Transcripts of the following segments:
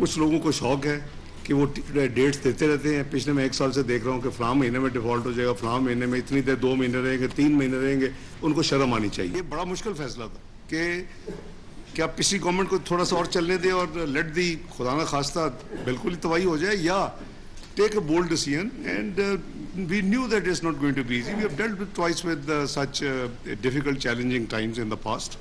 कुछ लोगों को शौक है कि वो डेट्स देते रहते हैं। पिछले मैं 1 साल से देख रहा हूँ कि फलां महीने में डिफॉल्ट हो जाएगा, फलां महीने में इतनी देर 2 महीने रहेंगे, 3 महीने रहेंगे। उनको शर्म आनी चाहिए। ये बड़ा मुश्किल फैसला था कि आप पिछली गवर्नमेंट को थोड़ा सा और चलने दें और लेट दी खुदा ना खास्ता बिल्कुल ही तबाही हो जाए, या take a bold decision, and we knew that it's not going to be easy. We have dealt with twice with such difficult, challenging times in the past.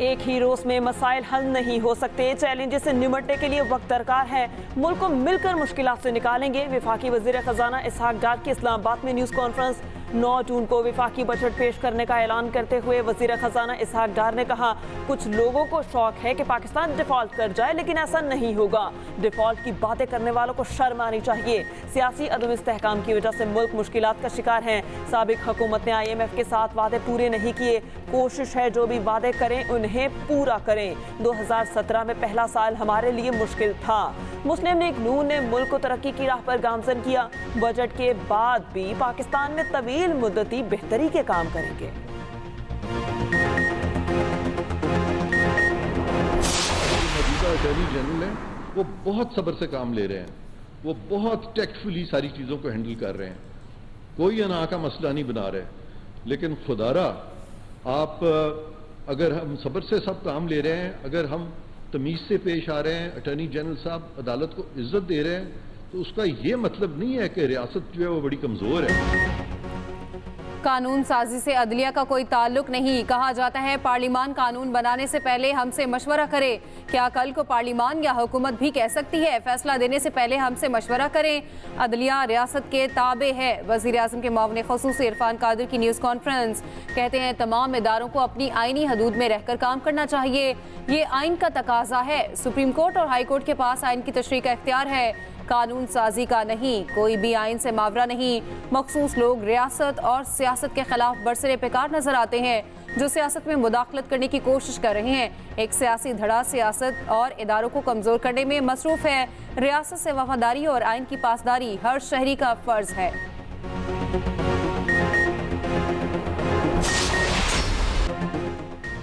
एक ही रोज में मसाइल हल नहीं हो सकते। चैलेंजेस से निपटने के लिए वक्त दरकार है। मुल्क को मिलकर मुश्किलात से निकालेंगे। वफाकी वजीर खजाना इसहाक डार की इस्लामाबाद में न्यूज़ कॉन्फ्रेंस। 9 जून को वफाकी बजट पेश करने का ऐलान करते हुए वजीर खजाना इसहाक डार ने कहा, कुछ लोगों को शौक है कि पाकिस्तान डिफॉल्ट कर जाए, लेकिन ऐसा नहीं होगा। डिफॉल्ट की बातें करने वालों को शर्म आनी चाहिए। सियासी अदम इस्तेहकाम की वजह से मुल्क मुश्किलात का शिकार है। साबिक हुकूमत ने IMF के साथ वादे पूरे नहीं किए। कोशिश है जो भी वादे करें उन्हें पूरा करें। 2017 में पहला साल हमारे लिए मुश्किल था। मुस्लिम लीग नून ने मुल्क को तरक्की की राह पर गामजन किया। बजट के बाद भी पाकिस्तान में तवील मुद्दती बेहतरी के काम करेंगे। मौजूदा अटॉर्नी जनरल है, वो बहुत सब्र से काम ले रहे हैं। वो बहुत टैक्टफुली सारी चीजों को हैंडल कर रहे हैं। कोई अना का मसला नहीं बना रहे। लेकिन खुदारा, आप अगर हम सब्र से सब काम ले रहे हैं, अगर हम तमीज से पेश आ रहे हैं, अटॉर्नी जनरल साहब अदालत को इज्जत दे रहे हैं, तो उसका ये मतलब नहीं है कि रियासत जो है वो बड़ी कमजोर है। कानून साजी से अदलिया का कोई ताल्लुक नहीं। कहा जाता है पार्लिमान कानून बनाने से पहले हमसे मशवरा करे। क्या कल को पार्लिमान या हुकूमत भी कह सकती है फैसला देने से पहले हमसे मशवरा करें? अदलिया रियासत के ताबे है। वज़ीर आज़म के मुआविन ख़ुसूसी इरफान कादिर की न्यूज़ कॉन्फ्रेंस। कहते हैं तमाम इदारों को अपनी आइनी हदूद में रहकर काम करना चाहिए। ये आइन का तकाजा है। सुप्रीम कोर्ट और हाई कोर्ट के पास आइन की तशरीह का इख्तियार है, कानून साजी का नहीं। कोई भी आइन से मावरा नहीं। मखसूस लोग रियासत और सियासत के खिलाफ बरसरे पेकार नजर आते हैं, जो सियासत में मुदाखलत करने की कोशिश कर रहे हैं। एक सियासी धड़ा सियासत और इदारों को कमजोर करने में मसरूफ है। रियासत से वफादारी और आइन की पासदारी हर शहरी का फर्ज है।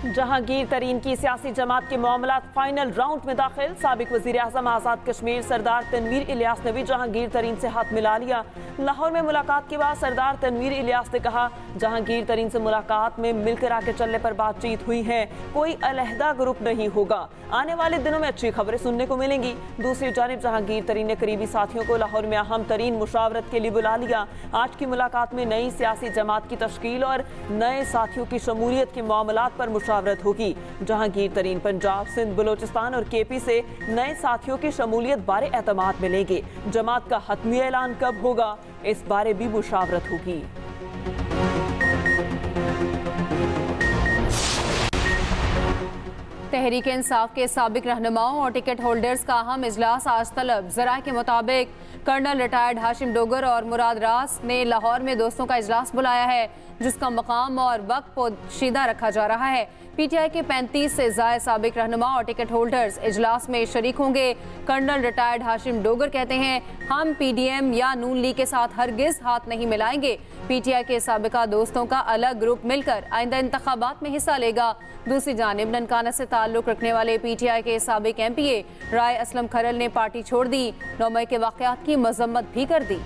जहांगीर तरीन की सियासी जमात के मामलात फाइनल राउंड में दाखिल। साबिक वजीर आजम आज़ाद कश्मीर सरदार तनवीर इलियास ने भी जहांगीर तरीन से हाथ मिला लिया। लाहौर में मुलाकात के बाद सरदार तनवीर इलियास ने कहा, जहांगीर तरीन से मुलाकात में मिलकर आगे चलने पर बातचीत हुई है, कोई अलहदा ग्रुप नहीं होगा। आने वाले दिनों में अच्छी खबरें सुनने को मिलेंगी। दूसरी जानिब जहांगीर तरीन ने करीबी साथियों को लाहौर में अहम तरीन मुशावरत के लिए बुला लिया। आज की मुलाकात में नई सियासी जमात की तश्कील और नए साथियों की शमूलियत के मामलात पर मुशावरत होगी। जहांगीर तरीन पंजाब, सिंध, बलोचिस्तान और KP से नए साथियों की शमूलियत बारे एतमाद मिलेंगे। जमात का हतमी ऐलान कब होगा, इस बारे भी मुशावरत होगी। तहरीक इंसाफ के साबिक रहनुमाओं और टिकट होल्डर्स का अहम इजलास आज तलब। ज़राए के मुताबिक कर्नल रिटायर्ड हाशिम डोगर और मुराद रास ने लाहौर में दोस्तों का इजलास बुलाया है, जिसका मकाम और वक्त पोशीदा रखा जा रहा है। PTI के 35 से ज़ायद साबिक रहनुमा और टिकट होल्डर्स इजलास में शरीक होंगे। कर्नल रिटायर्ड हाशिम डोगर कहते हैं, हम PDM या नून लीग के साथ हरगिज हाथ नहीं मिलाएंगे। PTI के साबिका दोस्तों का अलग ग्रुप मिलकर आइंदा इंतखाबात में हिस्सा लेगा। दूसरी जानिब ननकाना से ताल्लुक रखने वाले PTI के साबिक MPA राय असलम खरल ने पार्टी छोड़ दी। 9 मई के वाक़यात की मजम्मत भी कर दी।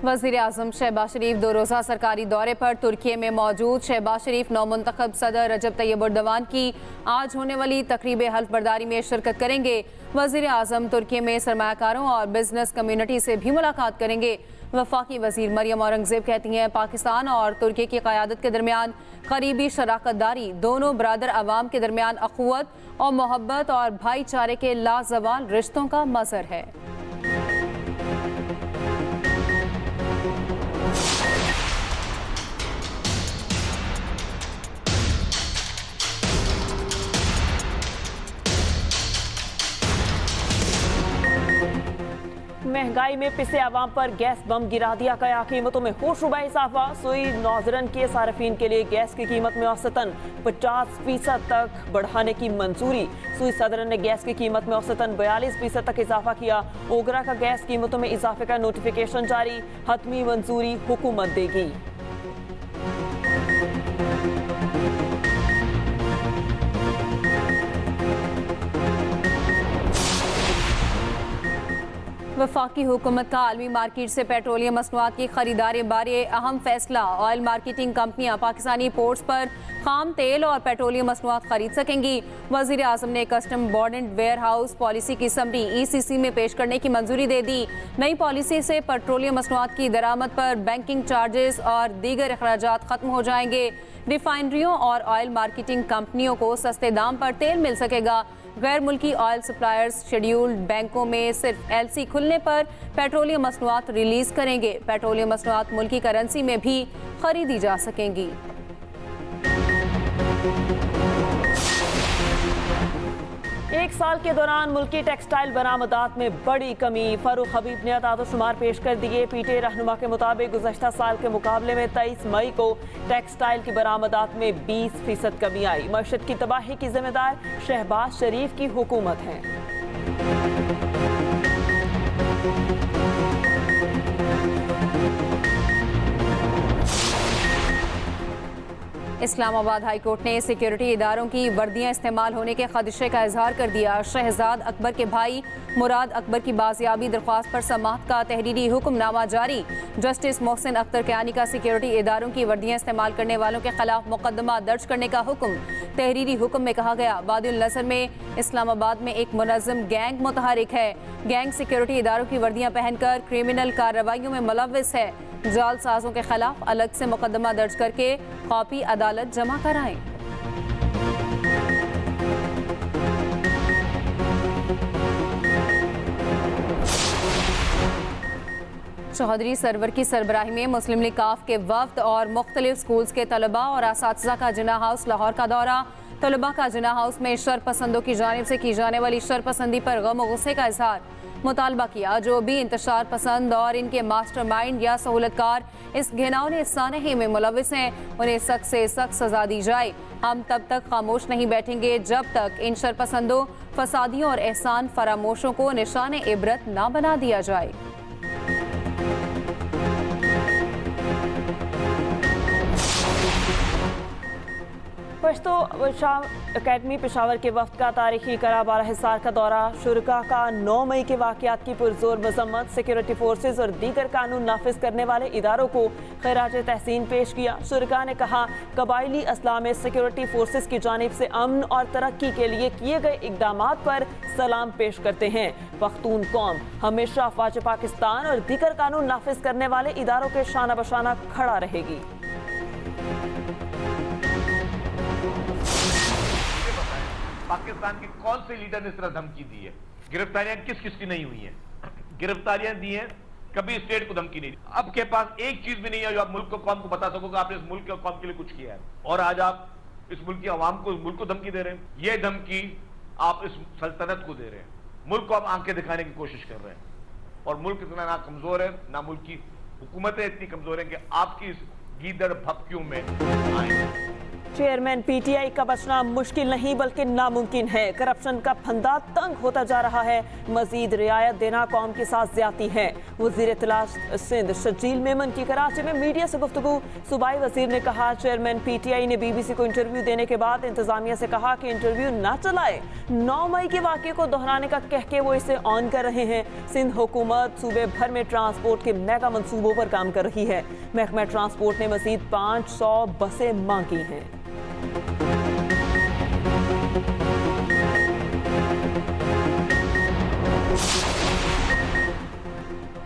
वज़ीर आज़म शहबाज शरीफ 2 रोज़ा सरकारी दौरे पर तुर्की में मौजूद। शहबाज शरीफ नौमुंतखब सदर रजब तैयब एर्दोगान की आज होने वाली तकरीब हल्फ बर्दारी में शिरकत करेंगे। वज़ीर आज़म तुर्की में सरमायाकारों और बिजनेस कम्यूनिटी से भी मुलाकात करेंगे। वफाकी वज़ीर मरियम औरंगज़ेब कहती हैं, पाकिस्तान और तुर्की की क़यादत के दरमियान करीबी शराकतदारी दोनों बरादर अवाम के दरमियान अख़ुवत और मोहब्बत और भाईचारे के लाजवाल रिश्तों का मज़हर है। महंगाई में पिसे आवाम पर गैस बम गिरा दिया गया। कीमतों में होशरुबा इजाफा। सुई नौजरन के सार्फिन के लिए गैस की कीमत में औसतन 50% तक बढ़ाने की मंजूरी। सुई सदर ने गैस की कीमत में औसतन 42% तक इजाफा किया। ओगरा का गैस कीमतों में इजाफे का नोटिफिकेशन जारी। हतमी मंजूरी हुकूमत देगी। वफाकी हुकूमत का आलमी मार्केट से पेट्रोलियम मसनूआत की खरीदारी बारे अहम फैसला। ऑयल मार्केटिंग कंपनियां पाकिस्तानी पोर्ट्स पर खाम तेल और पेट्रोलियम मसनूआत खरीद सकेंगी। वज़ीर आज़म ने custom board and warehouse policy की समरी ECC में पेश करने की मंजूरी दे दी। नई पॉलिसी से पेट्रोलियम मसनूआत की दरामद पर बैंकिंग चार्जेस और दीगर अखराजात खत्म हो जाएंगे। रिफाइनरियों और ऑयल मार्केटिंग कंपनियों को सस्ते दाम पर तेल मिल सकेगा। गैर मुल्की ऑयल सप्लायर्स शेड्यूल्ड बैंकों में सिर्फ LC खुलने पर पेट्रोलियम मसनूआत रिलीज करेंगे। पेट्रोलियम मसनूआत मुल्की करेंसी में भी खरीदी जा सकेंगी। एक साल के दौरान मुल्की टेक्सटाइल बरामदात में बड़ी कमी। फारूक हबीब ने आदादोशुमार पेश कर दिए। PTA रहनुमा के मुताबिक गुज़श्ता साल के मुकाबले में 23 मई को टेक्सटाइल की बरामदात में 20% कमी आई। मशत की तबाही की जिम्मेदार शहबाज शरीफ की हुकूमत है। इस्लामाबाद हाई कोर्ट ने सिक्योरिटी इदारों की वर्दियां इस्तेमाल होने के खदशे का इजहार कर दिया। शहजाद अकबर के भाई मुराद अकबर की बाजियाबी दरख्वास्त पर समाअत का तहरीरी हुक्मनामा जारी। जस्टिस मोहसिन अख्तर कियानी का सिक्योरिटी इदारों की वर्दियां इस्तेमाल करने वालों के खिलाफ मुकदमा दर्ज करने का हुक्म। तहरीरी हुक्म में कहा गया, वादिउल नसर में इस्लामाबाद में एक मुनज़्ज़म गैंग मुतहरिक है। गैंग सिक्योरिटी इदारों की वर्दियां पहनकर क्रिमिनल कार्रवाइयों में मुलव्विस है। जालसाजों के खिलाफ अलग से मुकदमा दर्ज करके कॉपी अदालत जमा कराएं। चौधरी सरवर की सरबराही में मुस्लिम लीग काफ के वफ्द और मुख्तलिफ स्कूल्स के तलबा और असातिज़ा का जिन्ना हाउस लाहौर का दौरा। तलबा का जिन्ना हाउस में शरपसंदों की जानिब से की जाने वाली शरपसंदी पर गम और गुस्से का इजहार। मुतालबा किया जो भी इंतशार पसंद और इनके मास्टरमाइंड या सहूलतकार इस घिनौने सानहे में मुलविस हैं, उन्हें सख्त से सख्त सजा दी जाए। हम तब तक खामोश नहीं बैठेंगे जब तक इन शरपसंदों, फसादियों और एहसान फरामोशों को निशान इबरत ना बना दिया जाए। पश्तो अकेडमी पेशावर के वफ्द का तारीखी करा बारा हिसार का दौरा। शुरका का 9 मई के वाक़यात की पुरजोर मजम्मत। सिक्योरिटी फोर्सेज और दीगर कानून नाफिज करने वाले इदारों को खैराज तहसीन पेश किया। शुरका ने कहा, कबायली असला में सिक्योरिटी फोर्सेज की जानिब से अमन और तरक्की के लिए किए गए इकदामात पर सलाम पेश करते हैं। पख्तून कौम हमेशा अफवाज पाकिस्तान और दीगर कानून नाफिज करने वाले इदारों के शाना बशाना खड़ा रहेगी। पाकिस्तान के कौन से लीडर ने इस तरह धमकी दी है? गिरफ्तारियां किस किस की नहीं हुई हैं? गिरफ्तारियां दी हैं, कभी स्टेट को धमकी नहीं दी। अब के पास एक चीज भी नहीं है जो आप मुल्क को कौम को बता सकोगे आपने इस मुल्क और कौम के लिए कुछ किया है, और आज आप इस मुल्क की आवाम को, इस मुल्क को धमकी दे रहे हैं। ये धमकी आप इस सल्तनत को दे रहे हैं। मुल्क को आप आंखें दिखाने की कोशिश कर रहे हैं, और मुल्क इतना ना कमजोर है, ना मुल्क की हुकूमतें इतनी कमजोर है कि आपकी इस गीदड़ भपकियों में आए। चेयरमैन PTI का बचना मुश्किल नहीं बल्कि नामुमकिन है। करप्शन का फंदा तंग होता जा रहा है। मजीद रियायत देना कौम के साथ ज्यादती है। वज़ीर इत्तलात सिंध शजील मेमन की कराची में मीडिया से गुफ्तगू। सूबाई वजीर ने कहा, चेयरमैन PTI ने BBC को इंटरव्यू देने के बाद इंतजामिया से कहा कि इंटरव्यू ना चलाए। 9 मई के वाक़े को दोहराने का कह के वो इसे ऑन कर रहे हैं। सिंध हुकूमत सूबे भर में ट्रांसपोर्ट के मेगा मनसूबों पर काम कर रही है। महकमा ट्रांसपोर्ट ने मजीद 500 बसें मांगी हैं।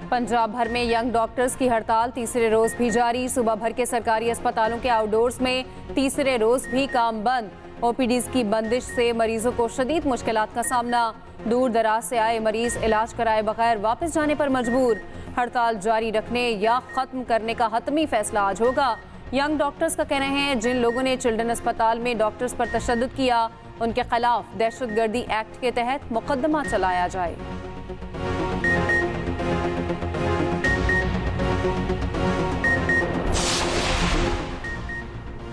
पंजाब भर में यंग डॉक्टर्स की हड़ताल तीसरे रोज भी जारी। सुबह भर के सरकारी अस्पतालों के आउटडोर्स में तीसरे रोज भी काम बंद। OPDs की बंदिश से मरीजों को शदीद मुश्किलात का सामना। दूर दराज से आए मरीज इलाज कराए बगैर वापस जाने पर मजबूर। हड़ताल जारी रखने या खत्म करने का हतमी फैसला आज होगा। यंग डॉक्टर्स का कहना है, जिन लोगों ने चिल्ड्रन अस्पताल में डॉक्टर्स पर तशद्दुद किया उनके खिलाफ दहशतगर्दी एक्ट के तहत मुकदमा चलाया जाए।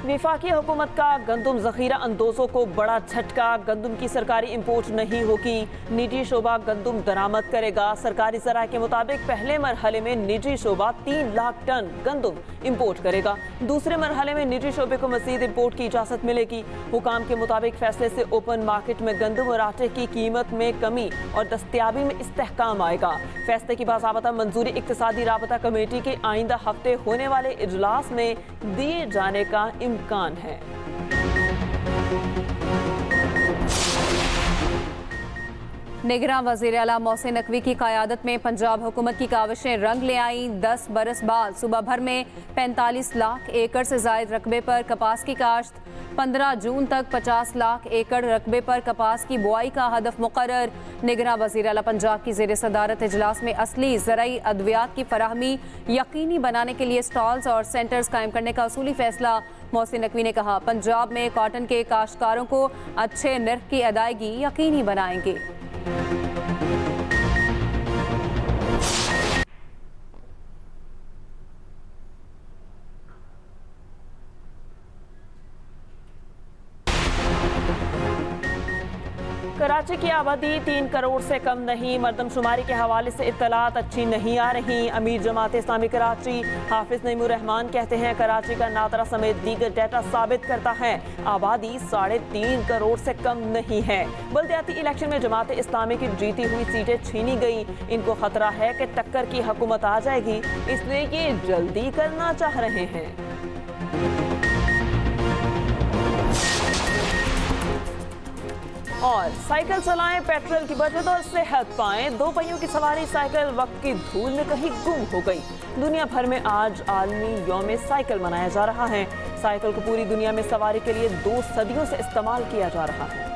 वफाकी हुकूमत का गंदम जखीरा अंदोजों को बड़ा झटका। गंदम की सरकारी इंपोर्ट नहीं होगी, निजी शोबा गंदम दरामद करेगा। सरकारी ज़राए के मुताबिक पहले मरहले में निजी शोबा 3 लाख टन गंदम इंपोर्ट करेगा। दूसरे मरहले में निजी शोबे को मजीद इंपोर्ट की इजाज़त मिलेगी। हुकाम के मुताबिक फैसले से ओपन मार्केट में गंदम और आटे की कीमत में कमी और दस्तयाबी में इस्तेहकाम आएगा। फैसले की बाज़ाबता मंजूरी इक्तिसादी राबता कमेटी के आइंदा हफ्ते होने वाले इजलास में दिए जाने का इम्कान है। निगरान वज़ीर आला मोहसिन नकवी की क़यादत में पंजाब हुकूमत की काविशें रंग ले आईं। 10 बरस बाद सूबा भर में 45 लाख एकड़ से ज़ायद रकबे पर कपास की काश्त। 15 जून तक 50 लाख एकड़ रकबे पर कपास की बुआई का हदफ मुकर्रर। निगरान वज़ीर आला पंजाब की ज़ेर सदारत इजलास में असली ज़राई अद्वियात की फराहमी यकीनी बनाने के लिए स्टॉल्स और सेंटर्स कायम करने का उसूली फैसला। मोहसिन नकवी ने कहा, पंजाब में कॉटन के काश्तकारों को अच्छे निर्ख की अदायगी यकीनी बनाएंगे। कराची की आबादी 3 करोड़ से कम नहीं। मरदमशुमारी के हवाले से इत्तलात अच्छी नहीं आ रही। अमीर जमात इस्लामी कराची हाफिज नईमुर रहमान कहते हैं, कराची का नातरा समेत दीगर डाटा साबित करता है आबादी 3.5 करोड़ से कम नहीं है। बल्दियाती इलेक्शन में जमात इस्लामी की जीती हुई सीटें छीनी गई। इनको खतरा है कि टक्कर की हुकूमत आ जाएगी, इसलिए ये जल्दी करना चाह रहे हैं। और साइकिल चलाएं, पेट्रोल की बचत और सेहत पाएं। 2 पहियों की सवारी साइकिल वक्त की धूल में कहीं गुम हो गई। दुनिया भर में आज आलमी यौम साइकिल मनाया जा रहा है। साइकिल को पूरी दुनिया में सवारी के लिए 2 सदियों से इस्तेमाल किया जा रहा है।